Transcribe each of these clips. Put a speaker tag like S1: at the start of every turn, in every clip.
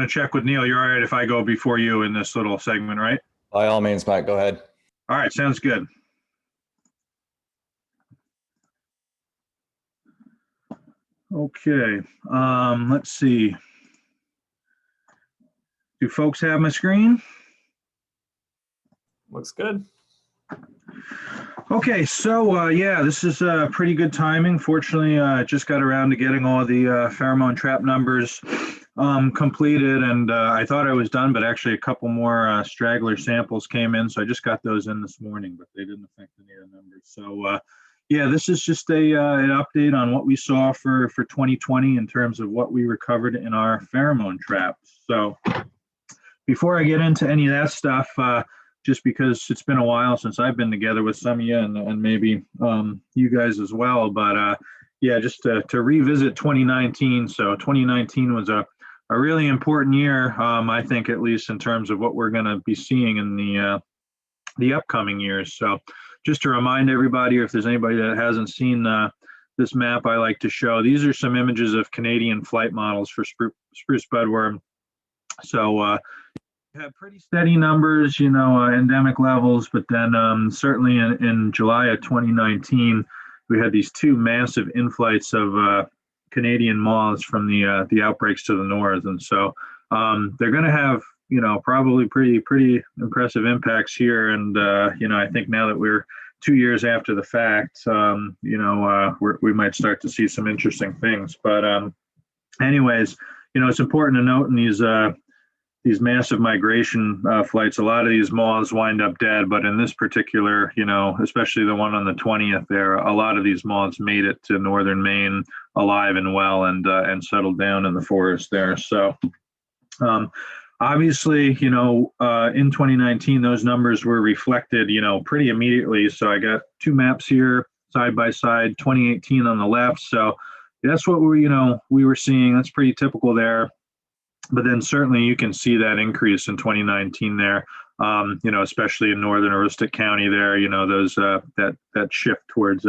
S1: to check with Neil. You're all right if I go before you in this little segment, right?
S2: By all means, Matt, go ahead.
S1: All right, sounds good. Okay, let's see. Do folks have my screen?
S3: Looks good.
S1: Okay, so yeah, this is pretty good timing. Fortunately, just got around to getting all the pheromone trap numbers completed, and I thought I was done, but actually a couple more straggler samples came in, so I just got those in this morning, but they didn't affect any of the numbers. So yeah, this is just an update on what we saw for 2020 in terms of what we recovered in our pheromone traps. So before I get into any of that stuff, just because it's been a while since I've been together with some of you and maybe you guys as well. But yeah, just to revisit 2019. So 2019 was a really important year, I think, at least in terms of what we're going to be seeing in the upcoming years. So just to remind everybody, or if there's anybody that hasn't seen this map I like to show, these are some images of Canadian flight models for spruce budworm. So have pretty steady numbers, you know, endemic levels, but then certainly in July of 2019, we had these two massive inflights of Canadian moths from the outbreaks to the north, and so they're going to have, you know, probably pretty impressive impacts here. And you know, I think now that we're 2 years after the fact, you know, we might start to see some interesting things. But anyways, you know, it's important to note in these massive migration flights, a lot of these moths wind up dead, but in this particular, you know, especially the one on the 20th there, a lot of these moths made it to northern Maine alive and well and settled down in the forest there. So obviously, you know, in 2019, those numbers were reflected, you know, pretty immediately. So I got two maps here side by side, 2018 on the left. So that's what we were seeing. That's pretty typical there. But then certainly you can see that increase in 2019 there, you know, especially in northern Aroostook County there, you know, those that shift towards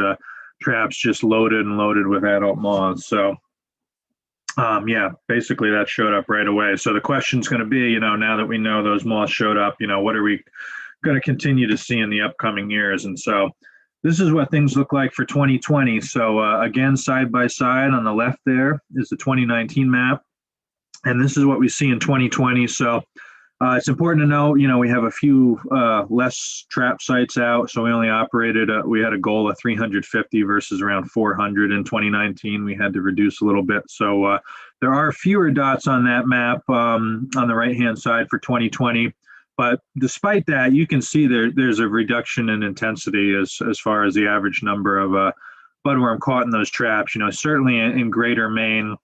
S1: traps just loaded with adult moths. So yeah, basically that showed up right away. So the question's going to be, you know, now that we know those moths showed up, you know, what are we going to continue to see in the upcoming years? And so this is what things look like for 2020. So again, side by side on the left there is the 2019 map. And this is what we see in 2020. So it's important to know, you know, we have a few less trap sites out. So we only operated, we had a goal of 350 versus around 400 in 2019. We had to reduce a little bit. So there are fewer dots on that map on the right-hand side for 2020. But despite that, you can see there's a reduction in intensity as far as the average number of budworm caught in those traps, you know, certainly in greater Maine.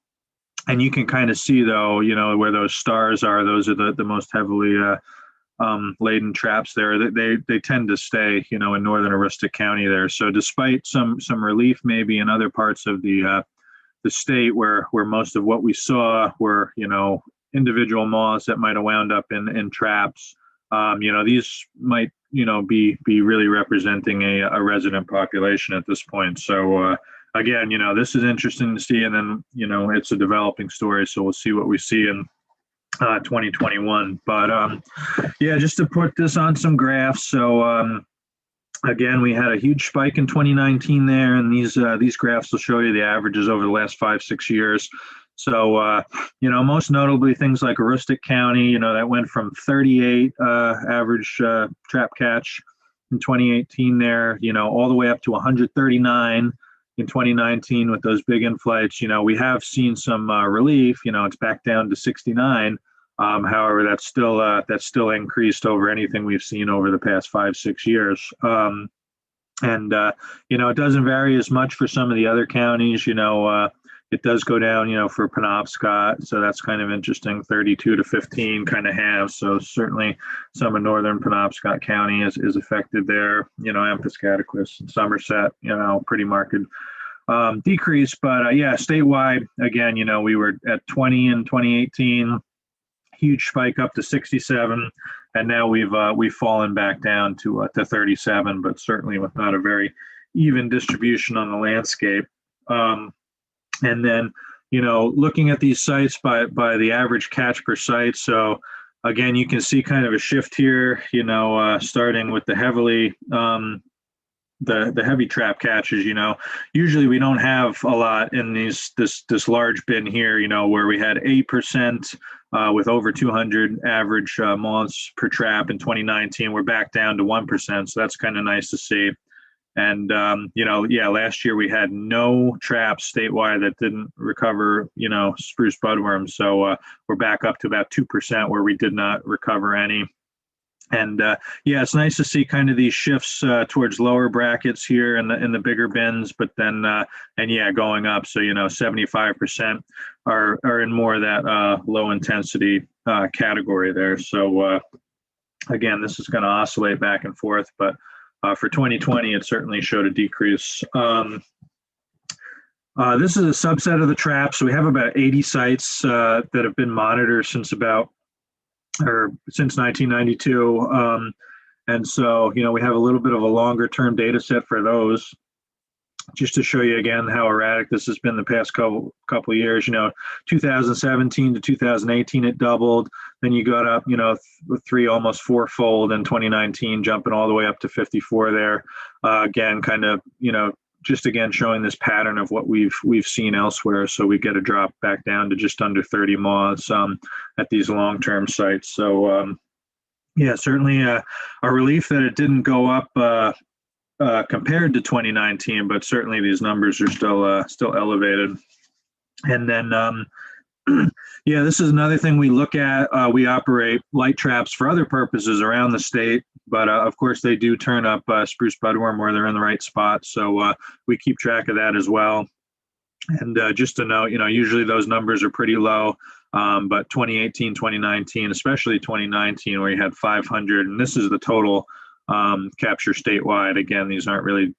S1: And you can kind of see, though, you know, where those stars are, those are the most heavily laden traps there. They tend to stay, you know, in northern Aroostook County there. So despite some relief maybe in other parts of the state where most of what we saw were, you know, individual moths that might have wound up in traps, you know, these might, you know, be really representing a resident population at this point. So again, you know, this is interesting to see, and then, you know, it's a developing story, so we'll see what we see in 2021. But yeah, just to put this on some graphs. So again, we had a huge spike in 2019 there, and these graphs will show you the averages over the last 5-6 years. So you know, most notably things like Aroostook County, you know, that went from 38 average trap catch in 2018 there, you know, all the way up to 139 in 2019 with those big inflights. You know, we have seen some relief. You know, it's back down to 69. However, that's still increased over anything we've seen over the past 5-6 years. And you know, it doesn't vary as much for some of the other counties. You know, it does go down, you know, for Penobscot, so that's kind of interesting. 32 to 15 kind of halves. So certainly some of northern Penobscot County is affected there. You know, Ampiscataquis and Somerset, you know, pretty marked decrease. But yeah, statewide, again, you know, we were at 20 in 2018, huge spike up to 67, and now we've fallen back down to 37, but certainly with not a very even distribution on the landscape. And then, looking at these sites by the average catch per site. So again, you can see kind of a shift here, starting with the heavy trap catches. Usually we don't have a lot in this large bin here, where we had 8% with over 200 average moths per trap in 2019. We're back down to 1%, so that's kind of nice to see. And last year we had no traps statewide that didn't recover spruce budworm. So we're back up to about 2% where we did not recover any. And it's nice to see kind of these shifts towards lower brackets here in the bigger bins, but then going up. So 75% are in more of that low intensity category there. So again, this is going to oscillate back and forth, but for 2020, it certainly showed a decrease. This is a subset of the traps. So we have about 80 sites that have been monitored since 1992. And so, we have a little bit of a longer term data set for those, just to show you again how erratic this has been the past couple of years. 2017 to 2018, it doubled. Then you got up, almost fourfold in 2019, jumping all the way up to 54 there. Again, kind of, just again showing this pattern of what we've seen elsewhere. So we get a drop back down to just under 30 moths at these long-term sites. So certainly a relief that it didn't go up compared to 2019, but certainly these numbers are still elevated. And then this is another thing we look at. We operate light traps for other purposes around the state, but of course they do turn up spruce budworm where they're in the right spot. So we keep track of that as well. And just to note, usually those numbers are pretty low, but 2018, 2019, especially 2019, where you had 500, and this is the total capture statewide. Again, these aren't really,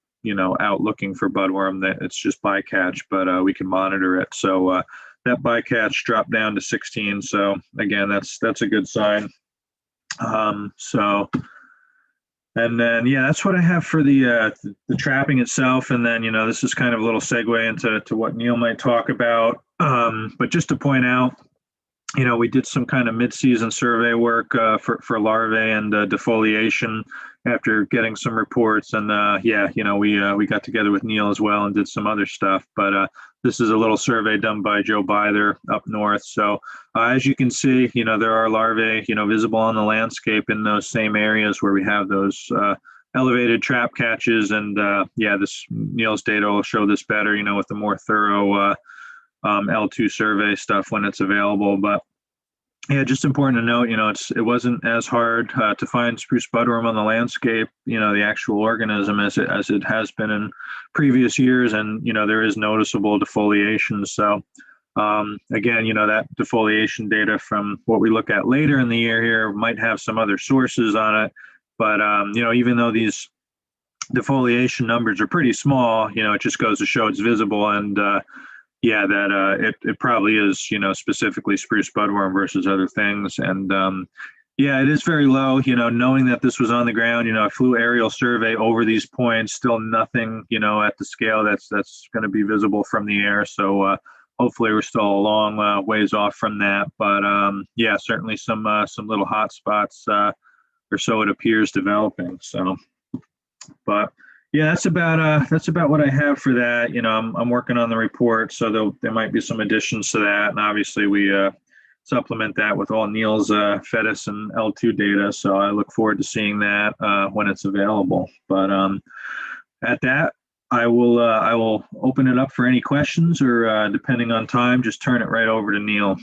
S1: out looking for budworm. That it's just bycatch, but we can monitor it. So that bycatch dropped down to 16. So again, that's a good sign. And then, that's what I have for the trapping itself. And then, this is kind of a little segue into what Neil might talk about. But just to point out, we did some kind of mid-season survey work for larvae and defoliation after getting some reports. And we got together with Neil as well and did some other stuff. But this is a little survey done by Joe Byther up north. So as you can see, there are larvae, visible on the landscape in those same areas where we have those elevated trap catches. And this Neil's data will show this better, with the more thorough L2 survey stuff when it's available. But just important to note, it wasn't as hard to find spruce budworm on the landscape, the actual organism as it has been in previous years. And, there is noticeable defoliation. So again, that defoliation data from what we look at later in the year here might have some other sources on it. But, even though these defoliation numbers are pretty small, it just goes to show it's visible. And it probably is, specifically spruce budworm versus other things. And it is very low, knowing that this was on the ground, I flew aerial survey over these points, still nothing, at the scale that's going to be visible from the air. So hopefully we're still a long ways off from that. But certainly some little hot spots or so it appears developing. So, but that's about what I have for that. I'm working on the report, so there might be some additions to that, and obviously we supplement that with all Neil's FETIS and L2 data. So I look forward to seeing that when it's available. But at that, I will open it up for any questions, or depending on time, just turn it right over to Neil.